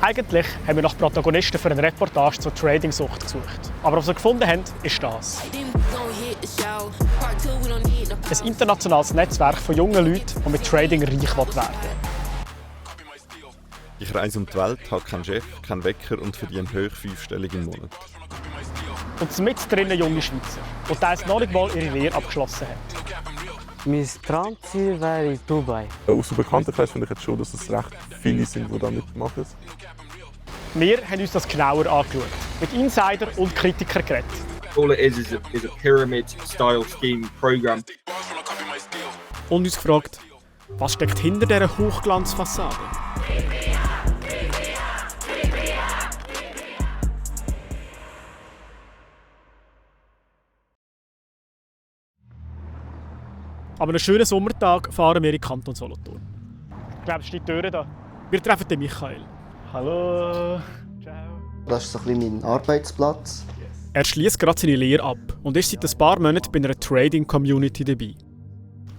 Eigentlich haben wir nach Protagonisten für eine Reportage zur Trading-Sucht gesucht. Aber was wir gefunden haben, ist das. Ein internationales Netzwerk von jungen Leuten, die mit Trading reich werden. Ich reise um die Welt, habe keinen Chef, keinen Wecker und verdiene hoch 5-stellig im Monat. Und mit drinnen junge Schweizer, die teils noch nicht mal ihre Lehre abgeschlossen haben. Mein Traumziel wäre Dubai. Aus dem Bekanntenkreis finde ich jetzt schon, dass es recht viele sind, die da mitmachen. Wir haben uns das genauer angeschaut, mit Insider und Kritikern geredet. All it is a pyramid-style scheme program. Und uns gefragt, was steckt hinter dieser Hochglanzfassade? Aber einen schönen Sommertag fahren wir in Kanton Solothurn. Ich glaube, es steht die Tür da. Wir treffen den Michael. Hallo. Ciao. Das ist so ein bisschen mein Arbeitsplatz. Er schließt gerade seine Lehre ab und ist seit ein paar Monaten bei einer Trading-Community dabei.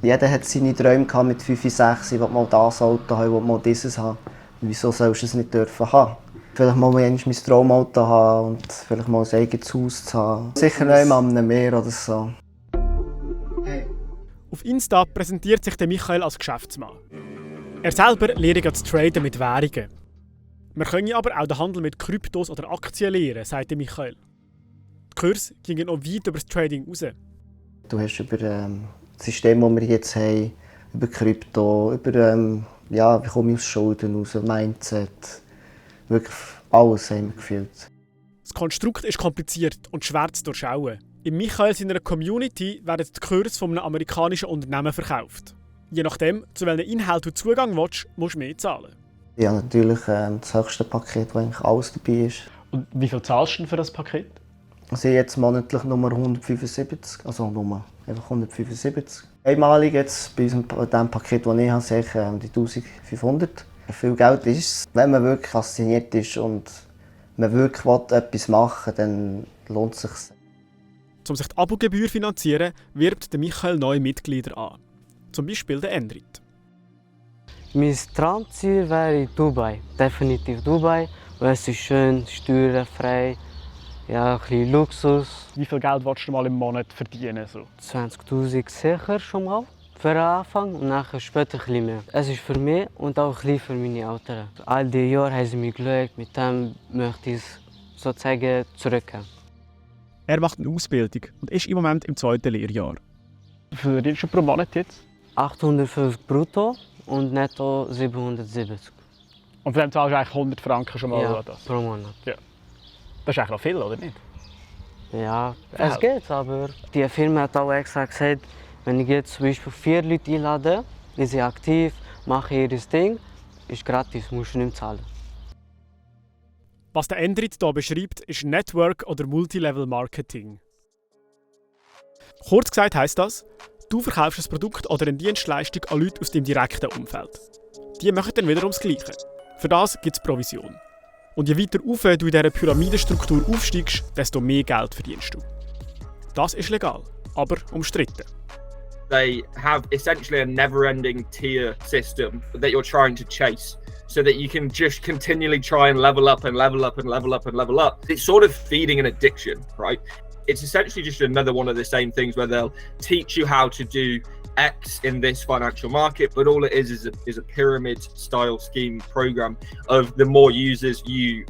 Jeder hat seine Träume mit 5, 6, ich will mal das Auto haben, ich will mal dieses haben. Wieso sollst du es nicht dürfen haben? Vielleicht mal mein Traumauto haben und vielleicht mal ein eigenes Haus zu haben. Sicher nicht mal am Meer oder so. Auf Insta präsentiert sich der Michael als Geschäftsmann. Er selber lehrt das Traden mit Währungen. Man könne aber auch den Handel mit Kryptos oder Aktien lernen, sagt Michael. Die Kurse gingen noch weit über das Trading raus. Du hast über das System, das wir jetzt haben, über Krypto, über wie komme ich aus Schulden raus, Mindset. Wirklich alles haben wir gefühlt. Das Konstrukt ist kompliziert und schwer zu durchschauen. In Michael seiner Community werden die Kurse von einem amerikanischen Unternehmen verkauft. Je nachdem, zu welchem Inhalt du Zugang willst, musst du mehr zahlen. Ja, natürlich das höchste Paket, wo eigentlich alles dabei ist. Und wie viel zahlst du für das Paket? Also jetzt monatlich Nummer 175, also Nummer einfach 175. Einmalig jetzt bei diesem Paket, das ich habe, sehe ich die 1500. Viel Geld ist es, wenn man wirklich fasziniert ist und man wirklich etwas machen will, dann lohnt es sich. Um sich die Abogebühr zu finanzieren, wirbt der Michael neue Mitglieder an. Zum Beispiel der Endrit. Mein Traumziel wäre Dubai. Definitiv Dubai, weil es ist schön, steuerfrei, ja, ein bisschen Luxus. Wie viel Geld willst du mal im Monat verdienen? So? 20'000 sicher schon mal für den Anfang und nachher später ein bisschen mehr. Es ist für mich und auch ein bisschen für meine Eltern. All die Jahre haben sie mich geschaut, mit dem möchte ich es sozusagen zurückgeben. Er macht eine Ausbildung und ist im Moment im 2. Lehrjahr. Wie viel verdienst du pro Monat jetzt? 850 brutto und netto 770. Und von dem zahlst du eigentlich 100 Franken schon mal Ja, an das? pro Monat. Ja. Das ist eigentlich noch viel, oder nicht? Ja, es geht, aber die Firma hat auch extra gesagt, wenn ich jetzt zum Beispiel 4 Leute einlade, die sind aktiv, machen ihr Ding, ist gratis, musst du nicht zahlen. Was der Endrit hier beschreibt, ist Network- oder Multilevel-Marketing. Kurz gesagt heisst das, du verkaufst ein Produkt oder eine Dienstleistung an Leute aus deinem direkten Umfeld. Die machen dann wiederum das Gleiche. Für das gibt es Provision. Und je weiter rauf du in dieser Pyramidenstruktur aufsteigst, desto mehr Geld verdienst du. Das ist legal, aber umstritten. They have essentially a never-ending tier system that you're trying to chase, so that you can just continually try and level up and level up and level up and level up. It's sort of feeding an addiction, right? It's essentially just another one of the same things where they'll teach you how to do X in this financial market, but all it is a pyramid-style scheme program of the more users you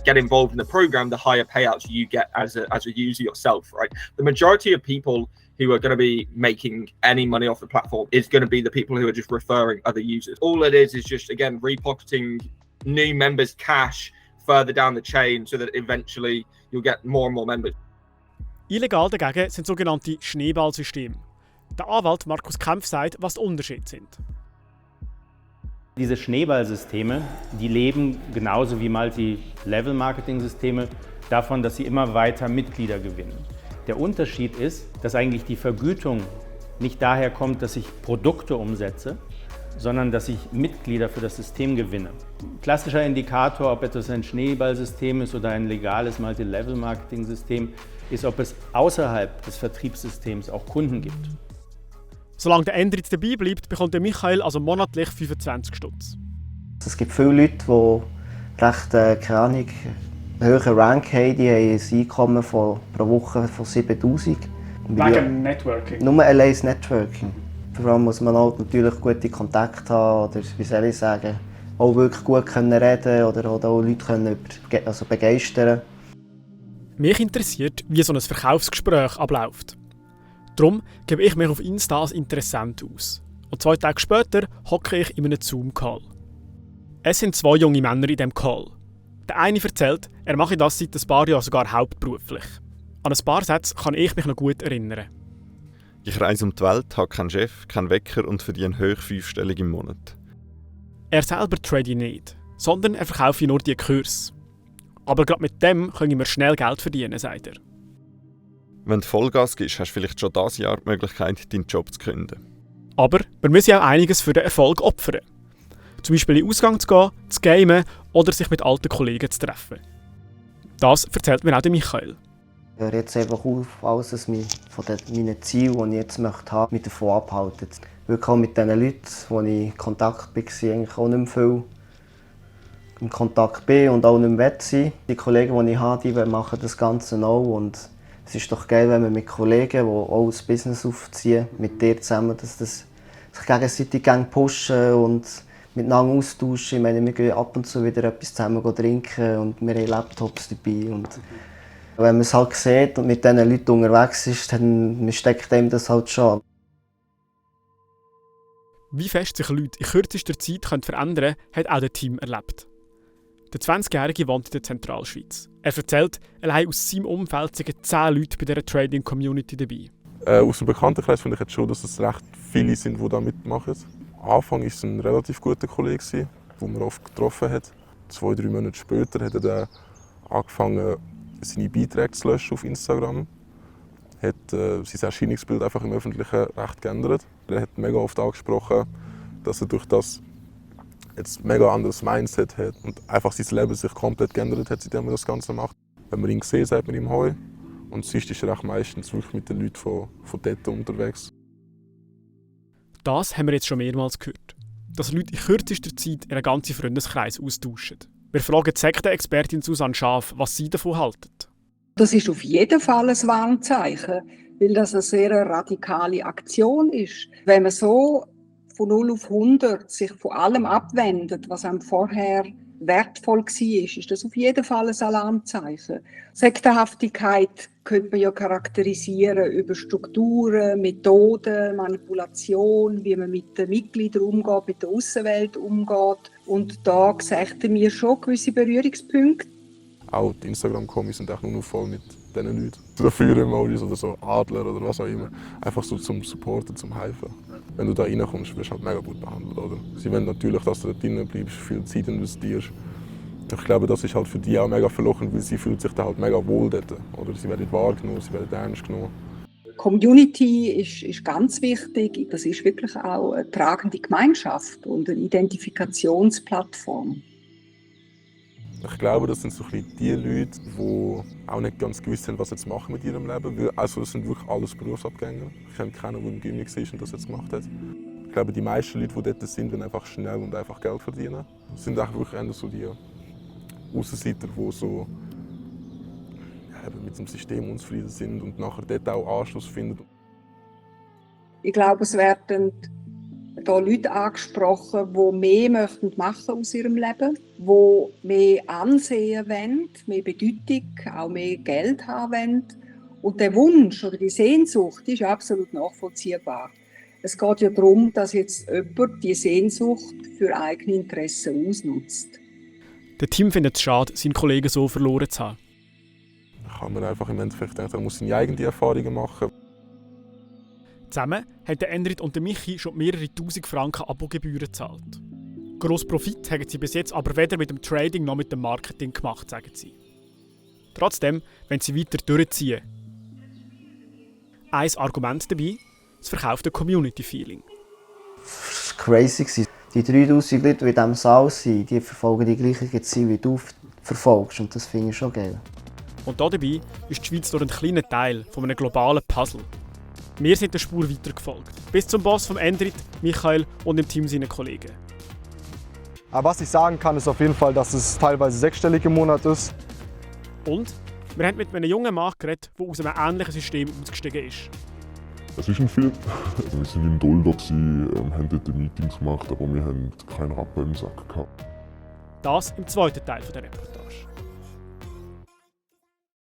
get involved in the program, the higher payouts you get as a user yourself, right? The majority of people who are going to be making any money off the platform is going to be the people who are just referring other users. All it is just, again, repocketing new members' cash further down the chain so that eventually you'll get more and more members. Illegal dagegen sind sogenannte Schneeballsysteme. Der Anwalt Markus Kempf sagt, was die Unterschiede sind. Diese Schneeballsysteme, die leben genauso wie Multi-Level-Marketing-Systeme davon, dass sie immer weiter Mitglieder gewinnen. Der Unterschied ist, dass eigentlich die Vergütung nicht daher kommt, dass ich Produkte umsetze, sondern dass ich Mitglieder für das System gewinne. Klassischer Indikator, ob etwas ein Schneeballsystem ist oder ein legales Multi-Level-Marketing-System, ist, ob es außerhalb des Vertriebssystems auch Kunden gibt. Solange der Endrit dabei bleibt, bekommt der Michael also monatlich 25 Stutz. Es gibt viele Leute, die recht, keine Ahnung, höheren Rank haben. Die haben ein Einkommen pro Woche von 7'000. Wegen Networking? Nur allein das Networking. Vor allem muss man auch natürlich gute Kontakte haben oder, wie soll ich sagen, auch wirklich gut können reden oder auch Leute können begeistern. Mich interessiert, wie so ein Verkaufsgespräch abläuft. Darum gebe ich mich auf Insta als Interessent aus. Und 2 Tage später hocke ich in einem Zoom-Call. Es sind 2 junge Männer in diesem Call. Der eine erzählt, er mache das seit ein paar Jahren sogar hauptberuflich. An ein paar Sätze kann ich mich noch gut erinnern. Ich reise um die Welt, habe keinen Chef, keinen Wecker und verdiene hoch 5-stellig im Monat. Er selber trade nicht, sondern er verkaufe nur die Kurse. Aber gerade mit dem können wir schnell Geld verdienen, sagt er. Wenn du Vollgas gibst, hast du vielleicht schon dieses Jahr die Möglichkeit, deinen Job zu kündigen. Aber wir müssen auch einiges für den Erfolg opfern. Zum Beispiel in den Ausgang zu gehen, zu gamen oder sich mit alten Kollegen zu treffen. Das erzählt mir auch der Michael. Ich höre jetzt einfach auf, alles was mich von meinen Zielen, die ich jetzt möchte, mich davon abhalten. Wirklich auch mit den Leuten, die ich in Kontakt war, eigentlich auch nicht mehr viel im Kontakt bin und auch nicht mehr sein. Die Kollegen, die ich habe, die machen das Ganze auch. Und es ist doch geil, wenn man mit Kollegen, die auch ein Business aufziehen, mit dir zusammen, dass das sich gegenseitig pushen und miteinander austauschen. Ich meine, wir gehen ab und zu wieder etwas zusammen trinken und wir haben Laptops dabei. Und wenn man es halt sieht und mit diesen Leuten unterwegs ist, dann steckt einem das halt schon. Wie fest sich Leute in kürzester Zeit verändern können, hat auch das Team erlebt. Der 20-Jährige wohnt in der Zentralschweiz. Er erzählt, allein aus seinem Umfeld sind 10 Leute bei dieser Trading-Community dabei. Aus dem Bekanntenkreis finde ich jetzt schon, dass es recht viele sind, die da mitmachen. Am Anfang war es ein relativ guter Kollege, den man oft getroffen hat. 2-3 Monate später hat er dann angefangen, seine Beiträge zu löschen auf Instagram. Er hat sein Erscheinungsbild einfach im Öffentlichen recht geändert. Er hat mega oft angesprochen, dass er durch das jetzt ein mega anderes Mindset hat und einfach sein Leben sich komplett geändert hat, seitdem er das Ganze macht. Wenn man ihn sieht, sagt man ihm «Hoi». Und sonst ist er auch meistens wirklich mit den Leuten von dort unterwegs. Das haben wir jetzt schon mehrmals gehört. Dass Leute in kürzester Zeit ihren ganzen Freundeskreis austauschen. Wir fragen die Sektenexpertin Susanne Schaaf, was sie davon halten. Das ist auf jeden Fall ein Warnzeichen, weil das eine sehr radikale Aktion ist. Wenn man so von 0 auf 100 sich von allem abwendet, was einem vorher wertvoll war, ist das auf jeden Fall ein Alarmzeichen. Sektenhaftigkeit könnte man ja charakterisieren über Strukturen, Methoden, Manipulation, wie man mit den Mitgliedern umgeht, mit der Aussenwelt umgeht. Und da sehen wir schon gewisse Berührungspunkte. Auch die Instagram-Kommis sind auch nur noch voll mit diesen Leuten. So Feuer-Emojis oder so Adler oder was auch immer. Einfach so zum Supporten, zum Helfen. Wenn du da reinkommst, wirst du halt mega gut behandelt. Oder? Sie wollen natürlich, dass du da drinnen bleibst, viel Zeit investierst. Ich glaube, das ist halt für die auch mega verlockend, weil sie fühlen sich da halt mega wohl dort. Oder sie werden wahrgenommen, sie werden ernst genommen. Community ist ganz wichtig. Das ist wirklich auch eine tragende Gemeinschaft und eine Identifikationsplattform. Ich glaube, das sind so ein bisschen die Leute, die auch nicht ganz gewusst haben, was sie jetzt machen mit ihrem Leben. Also das sind wirklich alles Berufsabgänger. Ich kenne keinen, der im Gymnasium war und das jetzt gemacht hat. Ich glaube, die meisten Leute, die dort sind, wollen einfach schnell und einfach Geld verdienen. Das sind auch wirklich eher so die Aussenseiter, die so mit dem System unzufrieden sind und nachher dort auch Anschluss finden. Ich glaube, es werden da Leute angesprochen, die mehr machen aus ihrem Leben, die mehr Ansehen wollen, mehr Bedeutung, auch mehr Geld haben wollen. Und der Wunsch oder die Sehnsucht ist absolut nachvollziehbar. Es geht ja darum, dass jetzt jemand die Sehnsucht für eigene Interessen ausnutzt. Der Team findet es schade, seinen Kollegen so verloren zu haben. Da kann man einfach im Endeffekt denken, er muss seine eigenen Erfahrungen machen. Zusammen haben der Endrit und der Michi schon mehrere tausend Franken Abogebühren gezahlt. Grossen Profit haben sie bis jetzt aber weder mit dem Trading noch mit dem Marketing gemacht, sagen sie. Trotzdem wollen sie weiter durchziehen. Ein Argument dabei, das verkaufte Community-Feeling. Das war crazy. Die 3000 Leute, die in diesem Saal sind, die verfolgen die gleichen Ziele, wie du verfolgst. Und das finde ich schon geil. Und dabei ist die Schweiz nur ein kleiner Teil von einem globalen Puzzle. Wir sind der Spur weitergefolgt. Bis zum Boss vom Endrit, Michael und dem Team seiner Kollegen. Aber was ich sagen kann, ist auf jeden Fall, dass es teilweise sechsstellig im Monat ist. Und wir haben mit einem jungen Mann geredet, der aus einem ähnlichen System ausgestiegen ist. Es ist ein Film. Wir sind im Dolder, haben dort Meetings gemacht, aber wir haben keinen Rappen im Sack gehabt. Das im zweiten Teil der Reportage.